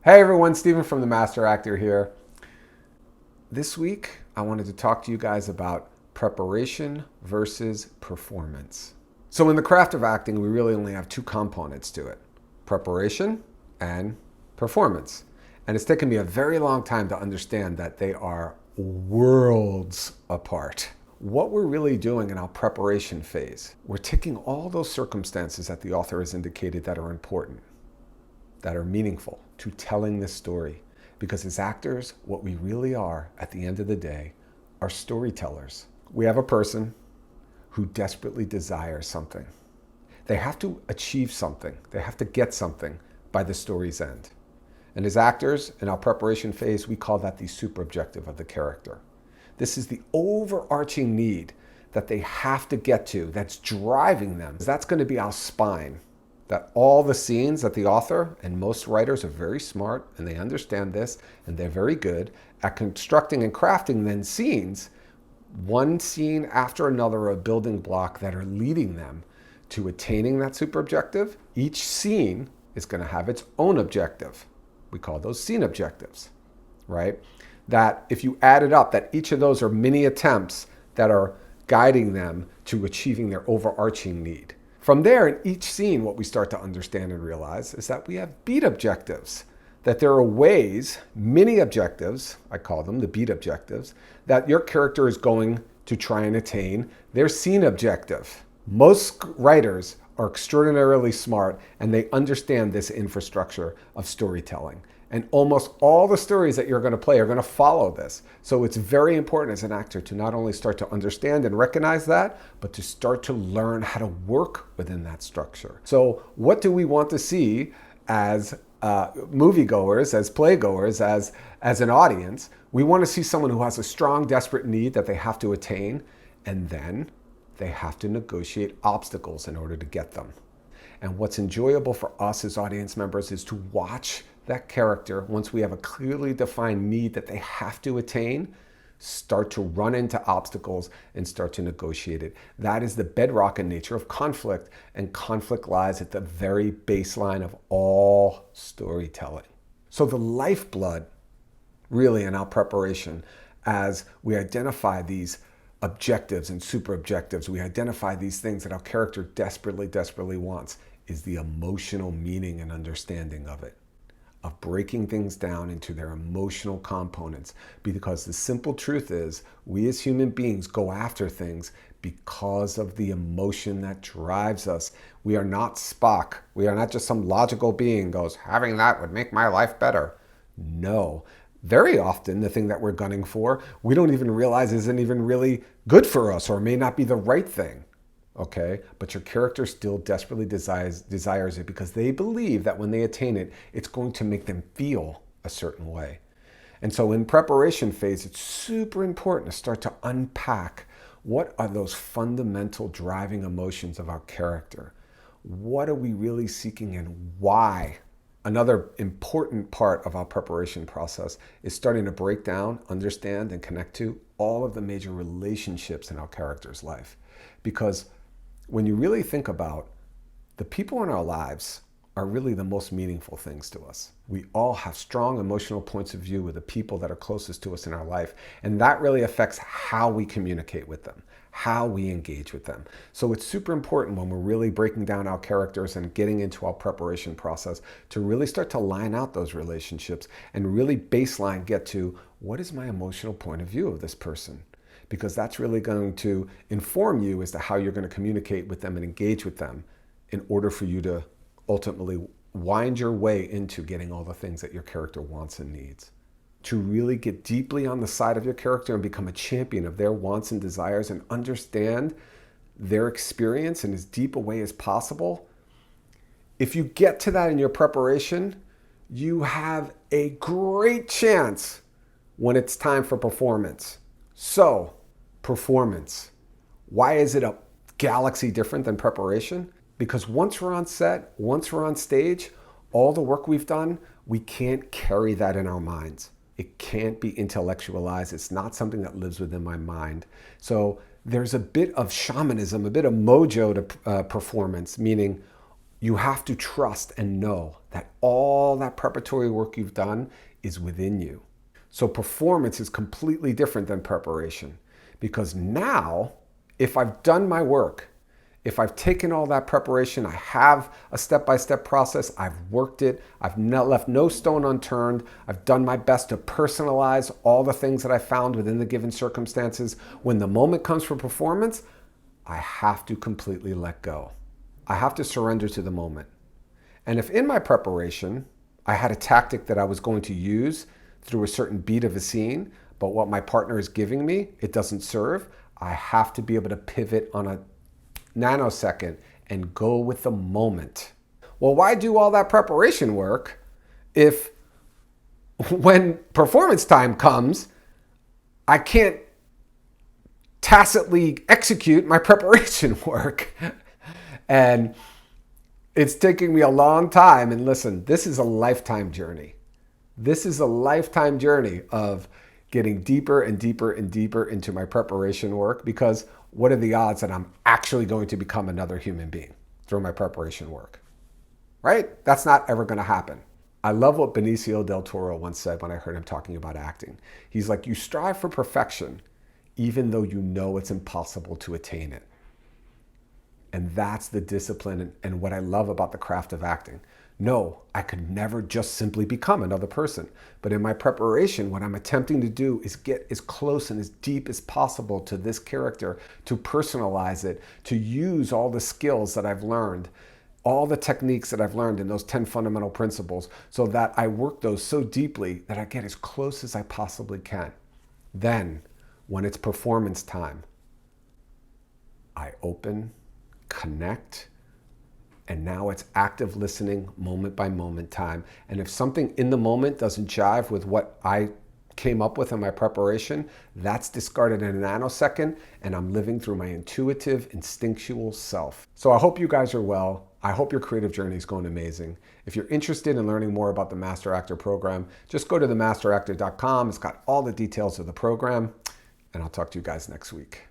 Hey everyone, Stephen from The Master Actor here. This week, I wanted to talk to you guys about preparation versus performance. So, in the craft of acting, we really only have two components to it: preparation and performance. And it's taken me a very long time to understand that they are worlds apart. What we're really doing in our preparation phase, we're taking all those circumstances that the author has indicated that are important, that are meaningful to telling this story. Because as actors, what we really are at the end of the day are storytellers. We have a person who desperately desires something. They have to achieve something. They have to get something by the story's end. And as actors, in our preparation phase, we call that the super objective of the character. This is the overarching need that they have to get to, that's driving them. That's going to be our spine. That all the scenes that the author and most writers are very smart and they understand this and they're very good at constructing and crafting then scenes, one scene after another, a building block that are leading them to attaining that super objective. Each scene is going to have its own objective. We call those scene objectives, right? That if you add it up, that each of those are mini attempts that are guiding them to achieving their overarching need. From there, in each scene, what we start to understand and realize is that we have beat objectives, that there are ways, mini objectives, I call them the beat objectives, that your character is going to try and attain their scene objective. Most writers are extraordinarily smart and they understand this infrastructure of storytelling. And almost all the stories that you're going to play are going to follow this. So it's very important as an actor to not only start to understand and recognize that, but to start to learn how to work within that structure. So what do we want to see as moviegoers, as playgoers, as an audience? We want to see someone who has a strong, desperate need that they have to attain, and then they have to negotiate obstacles in order to get them. And what's enjoyable for us as audience members is to watch that character, once we have a clearly defined need that they have to attain, start to run into obstacles and start to negotiate it. That is the bedrock and nature of conflict, and conflict lies at the very baseline of all storytelling. So the lifeblood, really, in our preparation, as we identify these objectives and super objectives, we identify these things that our character desperately, desperately wants, is the emotional meaning and understanding of it, of breaking things down into their emotional components. Because the simple truth is, we as human beings go after things because of the emotion that drives us. We are not Spock. We are not just some logical being goes, having that would make my life better. No. Very often, the thing that we're gunning for, we don't even realize isn't even really good for us or may not be the right thing. Okay, but your character still desperately desires it because they believe that when they attain it, it's going to make them feel a certain way. And so in preparation phase, it's super important to start to unpack what are those fundamental driving emotions of our character. What are we really seeking and why? Another important part of our preparation process is starting to break down, understand, and connect to all of the major relationships in our character's life. Because when you really think about the people in our lives are really the most meaningful things to us. We all have strong emotional points of view with the people that are closest to us in our life, and that really affects how we communicate with them, how we engage with them. So it's super important when we're really breaking down our characters and getting into our preparation process to really start to line out those relationships and really baseline get to, what is my emotional point of view of this person? Because that's really going to inform you as to how you're going to communicate with them and engage with them in order for you to ultimately wind your way into getting all the things that your character wants and needs. To really get deeply on the side of your character and become a champion of their wants and desires and understand their experience in as deep a way as possible. If you get to that in your preparation, you have a great chance when it's time for performance. So, performance. Why is it a galaxy different than preparation? Because once we're on set, once we're on stage, all the work we've done, we can't carry that in our minds. It can't be intellectualized. It's not something that lives within my mind. So there's a bit of shamanism, a bit of mojo to performance, meaning you have to trust and know that all that preparatory work you've done is within you. So performance is completely different than preparation, because now, if I've done my work, if I've taken all that preparation, I have a step-by-step process, I've worked it, I've left no stone unturned, I've done my best to personalize all the things that I found within the given circumstances. When the moment comes for performance, I have to completely let go. I have to surrender to the moment. And if in my preparation, I had a tactic that I was going to use through a certain beat of a scene, but what my partner is giving me, it doesn't serve, I have to be able to pivot on a nanosecond and go with the moment. Well, why do all that preparation work if when performance time comes, I can't tacitly execute my preparation work? And it's taking me a long time. And listen, this is a lifetime journey. This is a lifetime journey of getting deeper and deeper and deeper into my preparation work, because what are the odds that I'm actually going to become another human being through my preparation work? Right? That's not ever going to happen. I love what Benicio del Toro once said when I heard him talking about acting. He's like, you strive for perfection, even though you know it's impossible to attain it. And that's the discipline and what I love about the craft of acting. No, I could never just simply become another person. But in my preparation, what I'm attempting to do is get as close and as deep as possible to this character, to personalize it, to use all the skills that I've learned, all the techniques that I've learned in those 10 fundamental principles, so that I work those so deeply that I get as close as I possibly can. Then, when it's performance time, I open, connect, and now it's active listening, moment by moment time. And if something in the moment doesn't jive with what I came up with in my preparation, that's discarded in a nanosecond, and I'm living through my intuitive, instinctual self. So I hope you guys are well. I hope your creative journey is going amazing. If you're interested in learning more about the Master Actor program, just go to themasteractor.com. It's got all the details of the program, and I'll talk to you guys next week.